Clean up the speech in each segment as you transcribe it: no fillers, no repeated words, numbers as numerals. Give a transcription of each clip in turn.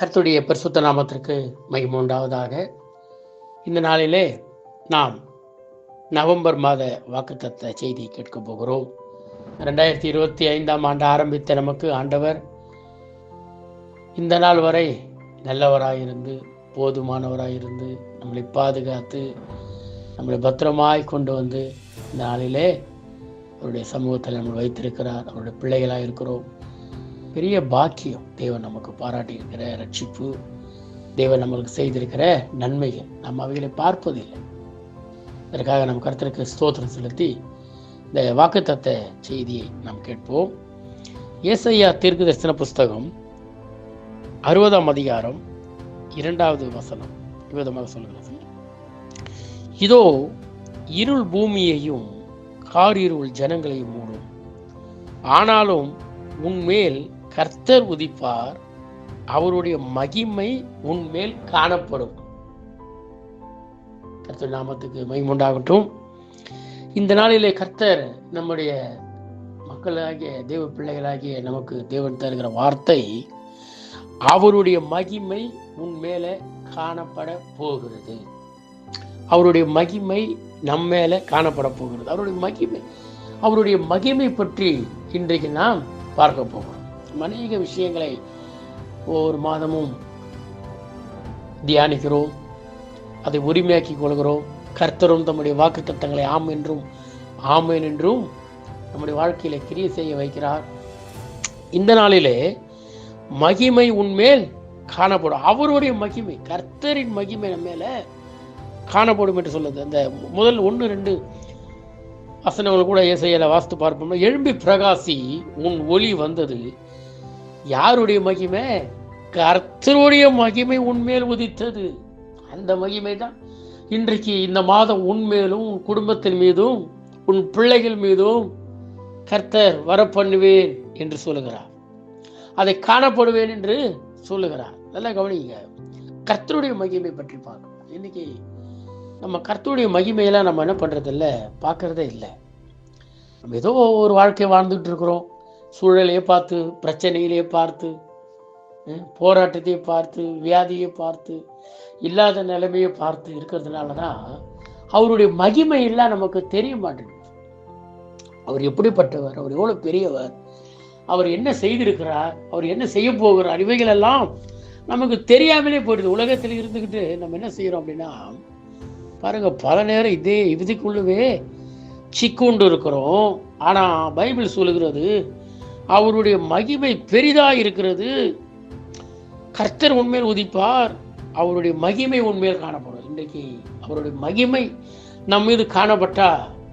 கர்த்தருடைய பரிசுத்த நாமத்திற்கு மகிமை உண்டாவதாக. இந்த நாளிலே நாம் நவம்பர் மாத வாக்குத்தத்த செய்தி கேட்க போகிறோம். 2025 ஆண்டு ஆரம்பித்த நமக்கு ஆண்டவர் இந்த நாள் வரை நல்லவராயிருந்து, போதுமானவராயிருந்து, நம்மளை பாதுகாத்து, நம்மளை பத்திரமாய் கொண்டு வந்து இந்த நாளிலே அவருடைய சமூகத்தில் நம்ம வைத்திருக்கிறார். அவருடைய பிள்ளைகளாக இருக்கிறோம். பெரிய பாக்கியம் தேவன் நமக்கு பாராட்டியிருக்கிற ரட்சிப்பு, தேவன் நம்மளுக்கு செய்திருக்கிற நன்மைகள் நம்ம அவைகளை பார்ப்பதில்லை. இதற்காக நம் கர்த்தருக்கு ஸ்தோத்திரம் செலுத்தி இந்த வாக்குத்தத்த செய்தியை நாம் கேட்போம். ஏசாயா தீர்க்கதரிசன புஸ்தகம் 60ஆம் அதிகாரம் 2வது வசனம் விதமாக சொல்கிறது. இதோ இருள் பூமியையும் காரிருள் ஜனங்களையும் மூடும், ஆனாலும் உன்மேல் கர்த்தர் உதிப்பார், அவருடைய மகிமை உன்மேல் காணப்படும். கர்த்தர் நாமத்துக்கு மகிமை உண்டாகட்டும். இந்த நாளிலே கர்த்தர் நம்முடைய மக்களாகிய தேவ பிள்ளைகளாகிய நமக்கு தேவன் தருகிற வார்த்தை, அவருடைய மகிமை உன்மேல காணப்பட போகிறது. அவருடைய மகிமை நம்ம மேல காணப்பட போகிறது. அவருடைய மகிமை பற்றி இன்றைக்கு நாம் பார்க்க போகிறோம். அநேக விஷயங்களை ஒவ்வொரு மாதமும் தியானிக்கிறோம், அதை உரிமையாக்கி கொள்கிறோம். கர்த்தரும் தம்முடைய வாக்குத்தத்தங்களை ஆம் என்றும் ஆமேன் என்றும் நம்முடைய வாழ்க்கையில கிரியை செய்ய வைக்கிறார். இந்த நாளிலே மகிமை உன்மேல் காணப்படும். அவருடைய மகிமை, கர்த்தரின் மகிமை நம்ம மேல காணப்படும் என்று சொல்லுது. அந்த முதல் 1-2 வசனங்கள் கூட ஏசாயால வாசித்து பார்ப்போம்னா, எழும்பி பிரகாசி, உன் ஒளி வந்தது. யாருடைய மகிமை? கர்த்தருடைய மகிமை உன்மேல் உதித்தது. அந்த மகிமை தான் இன்றைக்கு இந்த மாதம் உன்மேலும், உன் குடும்பத்தின் மீதும், உன் பிள்ளைகள் மீதும் கர்த்தர் வரப்பண்ணுவேன் என்று சொல்லுகிறார். அதை காணப்படுவேன் என்று சொல்லுகிறார். நல்லா கவனிங்க, கர்த்தருடைய மகிமை பற்றி பார்க்கணும். இன்னைக்கு நம்ம கர்த்தருடைய மகிமையெல்லாம் நம்ம என்ன பண்றதில்ல, பார்க்கறதே இல்லை. நம்ம ஏதோ ஒரு வாழ்க்கை வாழ்ந்துட்டு இருக்கிறோம். சூழலையே பார்த்து, பிரச்சனையிலேயே பார்த்து, போராட்டத்தையே பார்த்து, வியாதியை பார்த்து, இல்லாத நிலைமையை பார்த்து இருக்கிறதுனால தான் அவருடைய மகிமை எல்லாம் நமக்கு தெரிய மாட்டேங்குது. அவர் எப்படிப்பட்டவர், அவர் எவ்வளவு பெரியவர், அவர் என்ன செய்திருக்கிறார், அவர் என்ன செய்ய போகிறார், இவைகள் எல்லாம் நமக்கு தெரியாமலே போயிடுது. உலகத்தில் இருந்துக்கிட்டு நம்ம என்ன செய்யறோம் அப்படின்னா, பாருங்க, பல நேரம் இதுக்குள்ளவே சிக்குண்டு இருக்கிறோம். ஆனா பைபிள் சொல்லுகிறது, அவருடைய மகிமை பெரிதா இருக்கிறது. கர்த்தர் உண்மையில் உதிப்பார், அவருடைய மகிமை உண்மையில் காணப்படும். இன்றைக்கு அவருடைய மகிமை நம்ம மீது காணப்பட்டா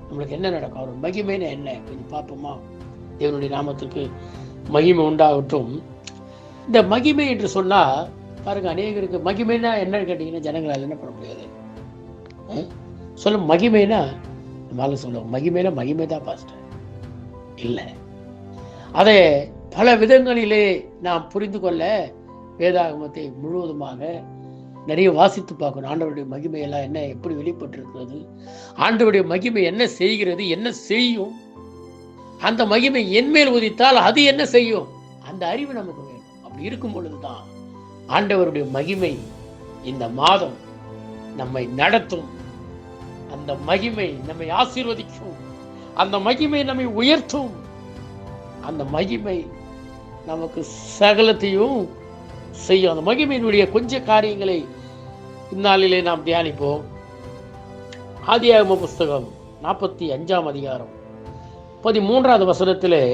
நம்மளுக்கு என்ன நடக்கும்? அவருடைய மகிமைன்னு என்ன கொஞ்சம் பார்ப்போமா? தேவனுடைய நாமத்துக்கு மகிமை உண்டாகட்டும். இந்த மகிமை என்று சொன்னா பாருங்க, அநேகருக்கு மகிமைனா என்னன்னு கேட்டீங்கன்னா ஜனங்களால் என்ன பண்ண முடியாது. சொல்ல மகிமைனா நம்மளால சொல்லுவோம், மகிமைனா மகிமை தான் பாஸ்டர் இல்லை. அதை பல விதங்களிலே நாம் புரிந்து கொள்ள வேதாகமத்தை முழுவதுமாக நிறைய வாசித்து பார்க்கணும். ஆண்டவருடைய மகிமையெல்லாம் என்ன, எப்படி வெளிப்பட்டிருக்கிறது, ஆண்டவருடைய மகிமை என்ன செய்கிறது, என்ன செய்யும், அந்த மகிமை என்மேல் உதித்தால் அது என்ன செய்யும், அந்த அறிவு நமக்கு வேணும். அப்படி இருக்கும் பொழுதுதான் ஆண்டவருடைய மகிமை இந்த மாதம் நம்மை நடத்தும். அந்த மகிமை நம்மை ஆசீர்வதிக்கும். அந்த மகிமை நம்மை உயர்த்தும். அந்த மகிமை நமக்கு சகலத்தையும் செய்யும். அந்த மகிமையினுடைய கொஞ்ச காரியங்களை இந்நாளிலே நாம் தியானிப்போம். ஆதியாகம புஸ்தகம் 45ஆம் அதிகாரம் 13வது வசனத்திலே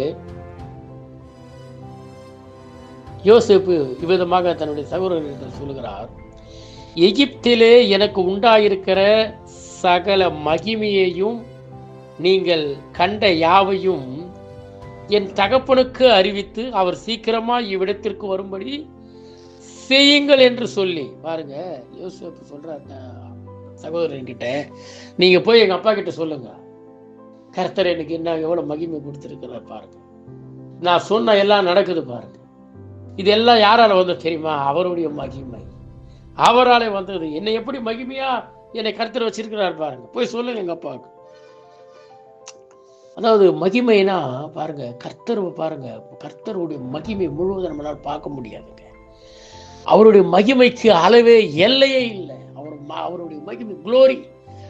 யோசேப்பு இவ்விதமாக தன்னுடைய சகோதரர்கள் சொல்லுகிறார், எகிப்திலே எனக்கு உண்டாயிருக்கிற சகல மகிமையையும் நீங்கள் கண்ட யாவையும் என் தகப்பனுக்கு அறிவித்து அவர் சீக்கிரமா இவ்விடத்திற்கு வரும்படி செய்யுங்கள் என்று சொல்லி. பாருங்க, யோசேப்பு சொல்றாங்க சகோதரன் கிட்ட, நீங்க போய் எங்க அப்பா கிட்ட சொல்லுங்க, கர்த்தர் எனக்கு என்ன எவ்வளவு மகிமை கொடுத்திருக்கிறார் பாருங்க, நான் சொன்ன எல்லாம் நடக்குது பாருங்க. இதெல்லாம் யாரால வந்து தெரியுமா? அவருடைய மகிமை அவராலே வந்தது. என்னை எப்படி மகிமையா என்னை கர்த்தர் வச்சிருக்கிறார் பாருங்க, போய் சொல்லுங்க எங்க அப்பாவுக்கு. அதாவது மகிமைனா பாருங்க, கர்த்தருடைய மகிமை முழுவதும் நம்மளால் பார்க்க முடியாதுங்க. அவருடைய மகிமைக்கு அளவே எல்லையே இல்லை. அவருடைய மகிமை குளோரி.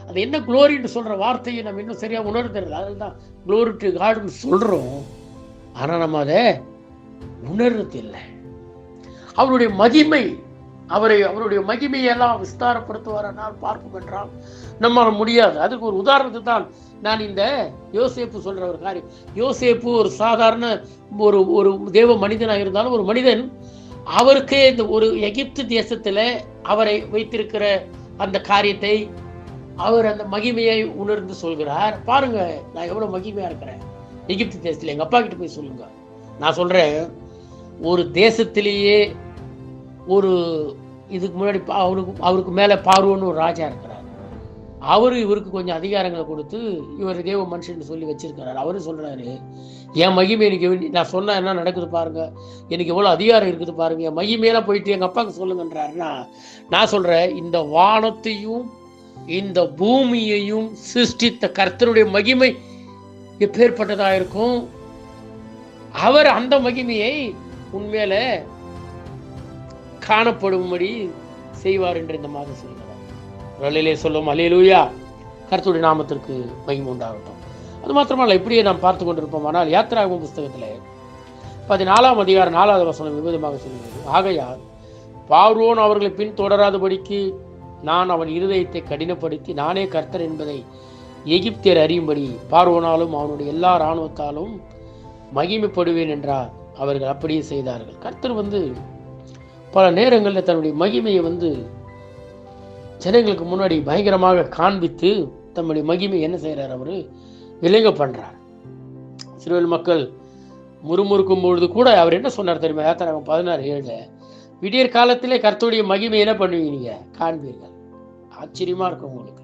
அது என்ன குளோரின்னு சொல்ற வார்த்தையை நம்ம இன்னும் சரியா உணர்ந்துடல. அதுதான் குளோரி டு காட்னு சொல்றோம். ஆனா நம்ம அதை உணர்றது இல்லை. அவருடைய மகிமை, அவருடைய மகிமையெல்லாம் விஸ்தாரப்படுத்துவாரானால் பார்ப்போம் என்றால் நம்மால் முடியாது. அதுக்கு ஒரு உதாரணத்தை தான் நான் இந்த யோசேப்பு சொல்ற ஒரு காரியம். யோசேப்பு ஒரு சாதாரண ஒரு தேவ மனிதனாக இருந்தாலும், ஒரு மனிதன் அவருக்கே இந்த ஒரு எகிப்து தேசத்துல அவரை வைத்திருக்கிற அந்த காரியத்தை அவர் அந்த மகிமையை உணர்ந்து சொல்கிறார். பாருங்க, நான் எவ்வளவு மகிமையா இருக்கிறேன் எகிப்து தேசத்துல. எங்க அப்பா கிட்ட போய் சொல்லுங்க. நான் சொல்றேன், ஒரு தேசத்திலேயே ஒரு இதுக்கு முன்னாடி அவருக்கு மேல பார்வோன்னு ஒரு ராஜா இருக்கிறார். இவருக்கு கொஞ்சம் அதிகாரங்களை கொடுத்து இவர் தேவ மனுஷன் சொல்லி வச்சிருக்கிறார். அவரு சொல்றாரு, என் மகிமை எனக்கு நான் சொன்னா என்ன நடக்குது பாருங்க, எனக்கு எவ்வளவு அதிகாரம் இருக்குது பாருங்க, என் மகிமையெல்லாம் போயிட்டு எங்க அப்பாவுக்கு சொல்லுங்கன்றாருன்னா, நான் சொல்றேன், இந்த வானத்தையும் இந்த பூமியையும் சிருஷ்டித்த கர்த்தருடைய மகிமை எப்பேற்பட்டதா இருக்கும். அவர் அந்த மகிமையை உண்மையில காணப்படும்படி செய்வார் என்று இந்த மாதம் சொல்கிறார். சொல்லும் அல்லேலூயா. கர்த்தருடைய நாமத்திற்கு மகிமை உண்டாகட்டும். அது மாத்திரமல்ல, இப்படியே நாம் பார்த்து கொண்டிருப்போம். ஆனால் யாத்திராகமம் புஸ்தகத்தில் 14ஆம் அதிகாரம் 4வது வசனம் விபதமாக சொல்கிறது, ஆகையால் பார்வோன் அவர்களை பின் தொடராதபடிக்கு நான் அவன் இருதயத்தை கடினப்படுத்தி நானே கர்த்தர் என்பதை எகிப்தியர் அறியும்படி பார்வோனாலும் அவனுடைய எல்லா இராணுவத்தாலும் மகிமைப்படுவேன் என்றார். அவர்கள் அப்படியே செய்தார்கள். கர்த்தர் பல நேரங்களில் தன்னுடைய மகிமையை ஜனங்களுக்கு முன்னாடி பயங்கரமாக காண்பித்து தம்முடைய மகிமை என்ன செய்யறார், அவரு விளங்க பண்றார். இஸ்ரவேல் மக்கள் முறுமுறுக்கும் பொழுது கூட அவர் என்ன சொன்னார் தெரியுமா? யாத்திராகமம் 16:7, விடியற் காலத்திலே கர்த்தருடைய மகிமை என்ன பண்ணுவீங்க, காண்பீர்கள். ஆச்சரியமா இருக்கும் உங்களுக்கு.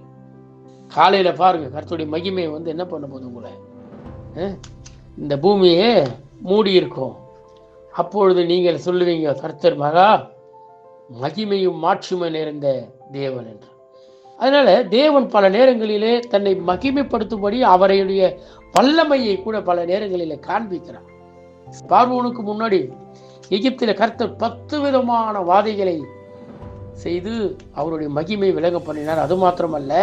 காலையில பாருங்க, கர்த்தருடைய மகிமை என்ன பண்ண போது உங்களை இந்த பூமியே மூடி இருக்கும். அப்பொழுது நீங்கள் சொல்லுவீங்க, கர்த்தர் மகா மகிமையும் மாட்சிமை நிறைந்த தேவன் என்று. அதனால தேவன் பல நேரங்களிலே தன்னை மகிமைப்படுத்தும்படி அவருடைய வல்லமையை கூட பல நேரங்களிலே காண்பிக்கிறார். பார்வோனுக்கு முன்னாடி எகிப்தில கர்த்தர் 10 விதமான வாதைகளை செய்து அவருடைய மகிமை விலக பண்ணினார். அது மாத்திரமல்ல,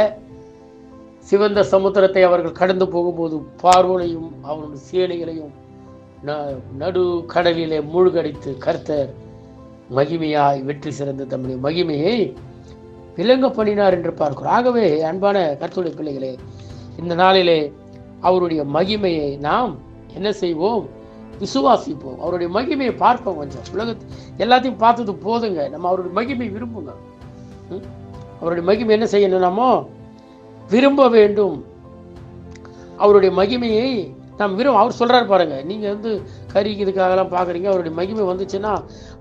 சிவந்த சமுத்திரத்தை அவர்கள் கடந்து போகும்போது பார்வோனையும் அவருடைய சேனைகளையும் நடு கடலிலே மூழ்கடித்து கர்த்தர் மகிமையாய் வெற்றி சிறந்து தம்முடைய மகிமையை விளங்க பண்ணினார் என்று பார்க்கிறோம். ஆகவே அன்பான கர்த்தருடைய பிள்ளைகளே, இந்த நாளிலே அவருடைய மகிமையை நாம் என்ன செய்வோம், விசுவாசிப்போம். அவருடைய மகிமையை பார்ப்போம். கொஞ்சம் எல்லாத்தையும் பார்த்தது போதுங்க, நம்ம அவருடைய மகிமை விரும்புங்க. அவருடைய மகிமை என்ன செய்யணும், நம்ம விரும்ப வேண்டும். அவருடைய மகிமையை நாம் அவர் சொல்றாரு பாருங்க, நீங்க கறிக்கு இதுக்காகலாம் பாக்குறீங்க, அவருடைய மகிமை வந்துச்சுன்னா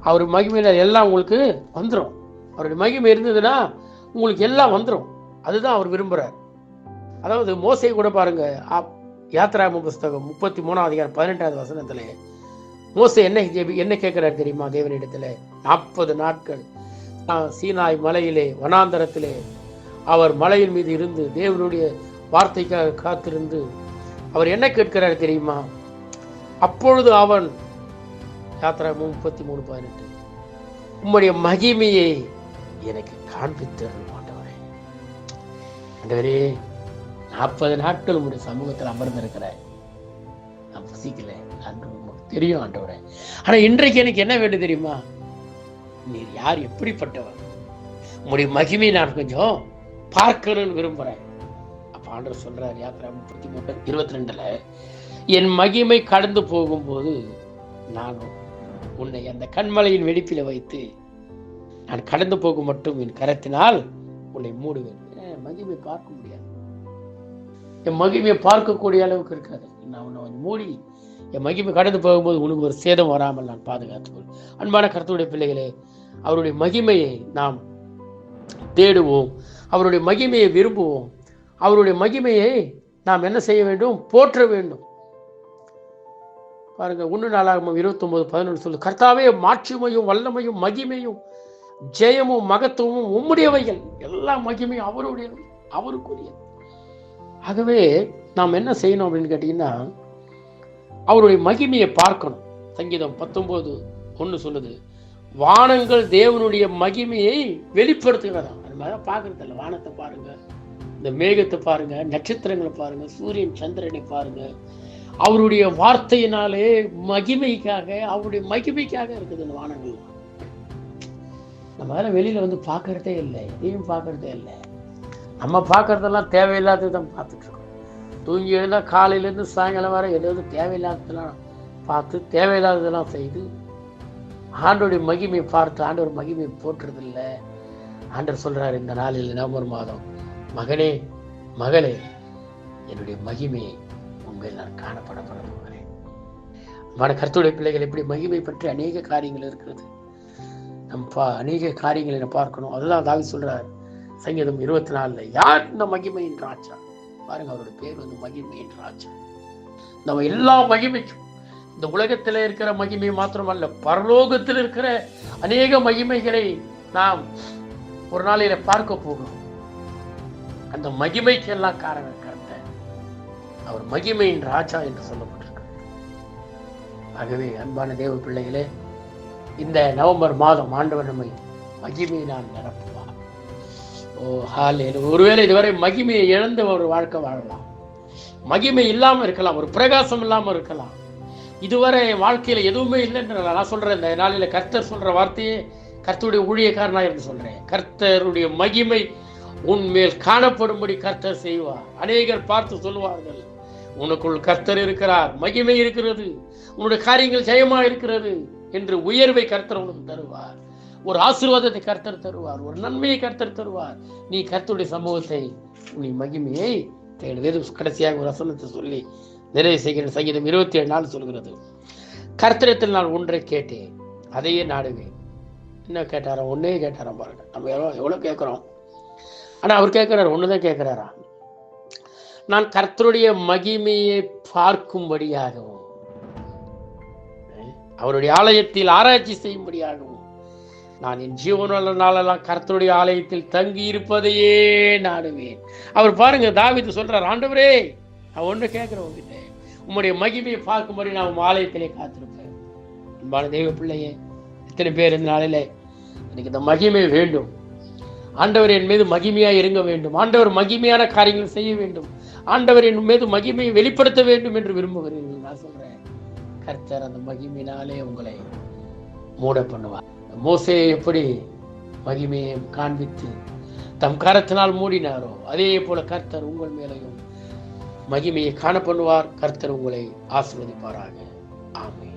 அவர் மகிமையில எல்லாம் உங்களுக்கு வந்துடும். அவருடைய மகிமை இருந்ததுன்னா உங்களுக்கு எல்லாம் வந்துடும். அதுதான் அவர் விரும்புறார். அதாவது மோசே கூட பாருங்க, யாத்திராகமம் புஸ்தகம் 33ஆம் அதிகாரம் 18வது வசனத்துல மோசே என்ன கேட்கிறார் தெரியுமா? தேவனிடத்துல 40 நாட்கள் சீனாய் மலையிலே வனாந்தரத்திலே அவர் மலையின் மீது இருந்து தேவனுடைய வார்த்தைக்காக காத்திருந்து அவர் என்ன கேட்கிறார் தெரியுமா? அப்பொழுது அவன், யாத்திராகமம் 33:18, உம்முடைய மகிமையை எனக்கு காண்பித்து ஆண்டவரே. ஆண்டவரே, 40 நாட்கள் உங்களுடைய சமூகத்தில் அமர்ந்திருக்கிறேன், நான் பசிக்கல, உங்களுக்கு தெரியும் ஆண்டவரே. ஆனா இன்றைக்கு எனக்கு என்ன வேண்டும் தெரியுமா? நீர் யார், எப்படிப்பட்டவர், உங்களுடைய மகிமையை நான் கொஞ்சம் பார்க்கணும்னு விரும்புறேன். அப்ப ஆண்டவர் சொல்றார், யாத்திராகமம் 33:22, என் மகிமை கடந்து போகும்போது நான் உன்னை அந்த கண்மலையின் வெடிப்பில வைத்து நான் கடந்து போக மட்டும் என் கரத்தினால் உன்னை மூடுவேன். மகிமை பார்க்க முடியாது, என் மகிமையை பார்க்கக்கூடிய அளவுக்கு இருக்காது. நான் உன்னை மூடி என் மகிமை கடந்து போகும்போது உனக்கு ஒரு சேதம் வராமல் நான் பாதுகாத்துக்கொள். அன்பான கர்த்தருடைய பிள்ளைகளே, அவருடைய மகிமையை நாம் தேடுவோம், அவருடைய மகிமையை விரும்புவோம், அவருடைய மகிமையை நாம் என்ன செய்ய வேண்டும், போற்ற வேண்டும். பாருங்க, 1 நாளாகமம் 29:11 சொல்லு, கர்த்தாவே மாட்சிமையும் வல்லமையும் மகிமையும் ஜெயமும் மகத்துவமும் உம்முடையவைகள், எல்லா மகிமையும் அவருடையது, அவருக்குரியது. ஆகவே நாம் என்ன செய்யணும் அப்படின்னு கேட்டீங்கன்னா, அவருடைய மகிமையை பார்க்கணும். சங்கீதம் 19:1 சொல்லுது, வானங்கள் தேவனுடைய மகிமையை வெளிப்படுத்துகிறதா. அது மாதிரி பார்க்கறது இல்லை. வானத்தை பாருங்க, இந்த மேகத்தை பாருங்க, நட்சத்திரங்களை பாருங்க, சூரியன் சந்திரனை பாருங்க. அவருடைய வார்த்தையினாலே மகிமைக்காக, அவருடைய மகிமைக்காக இருக்குது இந்த வானங்கள். நம்ம வெளியில வந்து பார்க்கறதே இல்லை, எதையும் பார்க்கறதே இல்லை. நம்ம பார்க்கறதெல்லாம் தேவையில்லாததான் பார்த்துட்டு இருக்கோம். தூங்கி எழுந்தா காலையிலேருந்து சாயங்காலம் வரை ஏதாவது தேவையில்லாததெல்லாம் பார்த்து தேவையில்லாததெல்லாம் செய்து ஆண்டோடைய மகிமையை பார்த்து ஆண்டவர் மகிமையை போற்றுறதில்லை. ஆண்டவர் சொல்றாரு இந்த நாளில் நவம்பர் மாதம், மகனே மகளே, என்னுடைய மகிமையை உண்மையில் நான் காணப்பட போகிறேன். கர்த்தருடைய பிள்ளைகள் எப்படி மகிமை பற்றி அநேக காரியங்கள் இருக்கிறது. அநேக காரியங்களை பார்க்கணும். அதுதான் தாவீது சொல்றார் சங்கீதம் 24, யார் இந்த மகிமையின் ராஜா? பாருங்க, அவருடைய பேர் வந்து மகிமையின் ராஜா. நம்ம எல்லா மகிமைக்கும், இந்த உலகத்தில் இருக்கிற மகிமை மாத்திரமல்ல, பரலோகத்தில் இருக்கிற அநேக மகிமைகளை நாம் ஒரு நாளையில பார்க்க போகிறோம். அந்த மகிமைக்கு எல்லாம் காரணம் கர்த்தர். அவர் மகிமையின் ராஜா என்று சொல்லப்பட்டிருக்கிறார். ஆகவே அன்பான தேவ பிள்ளைகளே, இந்த நவம்பர் மாதம் ஆண்டவர் நம்மை மகிமையினால் நிரப்புவார். ஒருவேளை இதுவரை மகிமையை இழந்த ஒரு வாழ்க்கை வாழலாம், மகிமை இல்லாம இருக்கலாம், ஒரு பிரகாசம் இல்லாம இருக்கலாம். இதுவரை வாழ்க்கையில எதுவுமே இல்லைன்ற நான் சொல்றேன். இந்த நாளில கர்த்தர் சொல்ற வார்த்தையே கர்த்தருடைய ஊழியக்காரனா இருந்து சொல்றேன். கர்த்தருடைய மகிமை உன்மேல் காணப்படும்படி கர்த்தர் செய்வார். அநேகர் பார்த்து சொல்லுவார்கள், உனக்குள் கர்த்தர் இருக்கிறார், மகிமை இருக்கிறது, உன்னுடைய காரியங்கள் ஜெயமா இருக்கிறது என்று உயர்வை கர்த்தர் உனக்கு தருவார். ஒரு ஆசீர்வாதத்தை கர்த்தர் தருவார், ஒரு நன்மையை கர்த்தர் தருவார். நீ கர்த்தருடைய சமூகத்தை, நீ மகிமையை தேடு. கடைசியாக ஒரு வசனத்தை சொல்லி நிறைவு செய்கிற சங்கீதம் 27 சொல்கிறது, கர்த்தரிடத்தில் நான் ஒன்றை கேட்டேன், அதையே நாடுவேன். என்ன கேட்டாராம்? ஒன்னே கேட்டாராம். பாருங்க, நம்ம எவ்வளவு கேட்கிறோம், ஆனா அவர் கேட்கிறார், ஒண்ணுதான் கேட்கிறாரா, நான் கர்த்தருடைய மகிமையை பார்க்கும்படியாகவும் அவருடைய ஆலயத்தில் ஆராய்ச்சி செய்யும்படியாகவும் நான் என் ஜீவனுள்ள நாளெல்லாம் கர்த்தருடைய ஆலயத்தில் தங்கி இருப்பதையே நாடுவேன். அவர் பாருங்க, தாவீது சொல்றார், ஆண்டவரே நான் ஒன்று கேட்கிறேன் உங்ககிட்ட, உம்முடைய மகிமையை பார்க்கும்படி நான் உன் ஆலயத்திலே காத்திருப்பேன். அன்பான தெய்வ பிள்ளையே, எத்தனை பேர் இந்த நாளிலே எனக்கு இந்த மகிமை வேண்டும், ஆண்டவர் என் மீது மகிமையாக இருங்க வேண்டும், ஆண்டவர் மகிமையான காரியங்கள் செய்ய வேண்டும், ஆண்டவர் என் மீது மகிமையை வெளிப்படுத்த வேண்டும் என்று விரும்புகிறீர்கள். நான் சொல்றேன், கர்த்தர் அந்த மகிமையினாலே உங்களை மூட பண்ணுவார். மோசே எப்படி மகிமையை காண்பித்து தம் கரத்தினால் மூடினாரோ, அதே போல கர்த்தர் உங்கள் மேலையும் மகிமையை காண பண்ணுவார். கர்த்தர் உங்களை ஆசீர்வதிப்பாராக. ஆமென்.